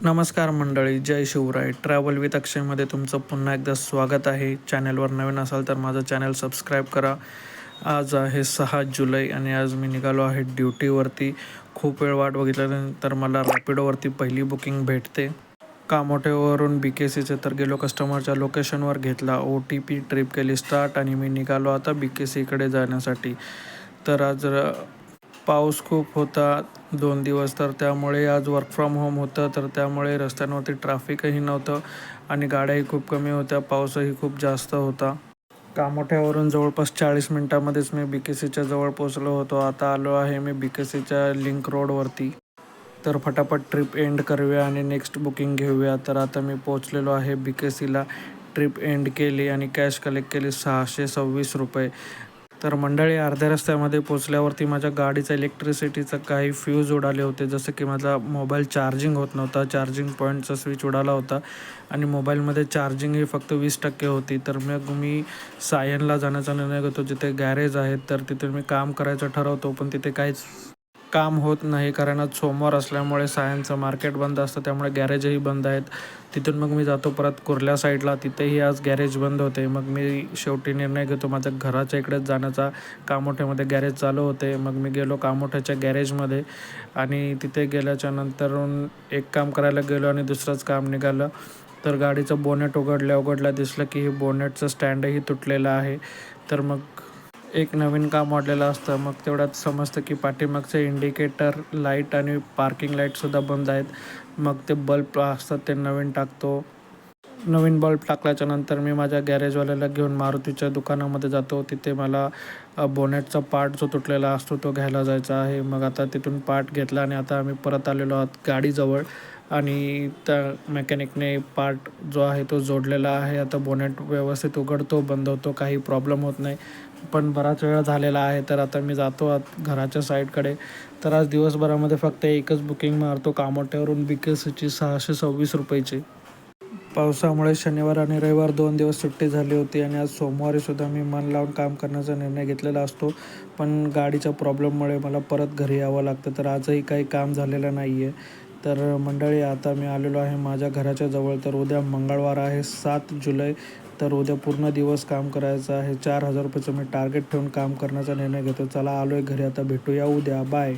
नमस्कार मंडळी, जय Shivray. Travel with अक्षयमध्ये तुमचं पुन्हा एकदा स्वागत आहे. चॅनलवर नवीन असाल तर माझं चॅनल सबस्क्राईब करा. आज आहे 6 जुलै आणि आज मी निघालो आहे ड्युटीवरती. खूप वेळ वाट बघितल्यानंतर मला रॅपिडोवरती पहिली बुकिंग भेटते. कामोठेवरून BKCचे तर गेलो, कस्टमरच्या लोकेशनवर घेतला OTP, ट्रिप केली स्टार्ट आणि मी निघालो आता BKCकडे जाण्यासाठी. तर आज पाऊस खूप होता 2 दिवस, तर त्यामुळे आज वर्क फ्रॉम होम होतं, तर त्यामुळे रस्त्यांवरती ट्रॅफिकही नव्हतं आणि गाड्याही खूप कमी होत्या. पाऊसही खूप जास्त होता. कामोठ्यावरून जवळपास 40 मिनटामध्येच मी BKCच्या जवळ पोचलो होतो. आता आलो आहे मी BKCच्या लिंक रोडवरती. तर फटाफट ट्रिप एंड करूया आणि नेक्स्ट बुकिंग घेऊया. तर आता मी पोचलेलो आहे BKCला. ट्रिप एंड केली आणि कॅश कलेक्ट केली ₹626. तर मंडळी, अर्ध्या रस्त्यामध्ये पोचल्यावरती माझ्या गाडीचं इलेक्ट्रिसिटीचं काही फ्यूज उडाले होते. जसं की माझा मोबाईल चार्जिंग होत नव्हता, चार्जिंग पॉईंटचा स्विच उडाला होता आणि मोबाईलमध्ये चार्जिंगही फक्त 20% होती. तर मग मी सायनला जाण्याचा निर्णय घेतो, जिथे गॅरेज आहेत. तर तिथे मी काम करायचं ठरवतो, पण तिथे काहीच काम होत नाही, कारण आज सोमवार असल्यामुळे सायनचं मार्केट बंद असतं, त्यामुळे गॅरेजही बंद आहेत. तिथून मग मी जातो परत कुर्ला साईडला, तिथेही आज गॅरेज बंद होते. मग मी शेवटी निर्णय घेतो माझ्या घराच्या इकडेच जाण्याचा. कामोठ्यामध्ये गॅरेज चालू होते. मग मी गेलो कामोठ्याच्या गॅरेजमध्ये आणि तिथे गेल्याच्या नंतरून एक काम करायला गेलो आणि दुसरंच काम निघालं. तर गाडीचं बोनेट उघडल्या दिसलं की हे बोनेटचं स्टँडही तुटलेलं आहे. तर मग एक नवीन काम वाढलेलं असतं. मग तेवढ्यात समजतं की पाठीमागचे इंडिकेटर लाईट आणि पार्किंग लाईटसुद्धा बंद आहेत. मग ते बल्ब असतात ते नवीन टाकतो. नवीन बल्ब टाकल्याच्या नंतर मी माझ्या गॅरेजवाल्याला घेऊन मारुतीच्या दुकानामध्ये जातो. तिथे मला बोनेटचा पार्ट जो तुटलेला असतो तो घ्यायला जायचा आहे. मग आता तिथून पार्ट घेतला आणि आता आम्ही परत आलेलो आहोत गाडीजवळ आणि त्या मेकॅनिकने पार्ट जो आहे तो जोडलेला आहे. आता बोनेट व्यवस्थित उघडतो, बंद होतो, काही प्रॉब्लेम होत नाही. पण बराच वेळ झालेला आहे, तर आता मी जातो घराच्या साईडकडे. तर आज दिवसभरामध्ये फक्त एकच बुकिंग मारतो कामोठ्यावरून BKCची ₹626ची. पावसामुळे शनिवार आणि रविवार 2 दिवस सुट्टी झाली होती आणि आज सोमवारीसुद्धा मी मन लावून काम करण्याचा निर्णय घेतलेला असतो. पण गाडीच्या प्रॉब्लेममुळे मला परत घरी यावं लागतं, तर आजही काही काम झालेलं नाही आहे. तर मंडळी, आता मी आलेलो आहे माझ्या घराच्या जवळ. तर उद्या मंगळवार आहे 7 जुलै. तर उद्या पूर्ण दिवस काम करायचं आहे. ₹4000 मी टार्गेट ठेवून काम करण्याचा निर्णय घेतो. चला, आलो आहे घरी, आता भेटूया उद्या. बाय.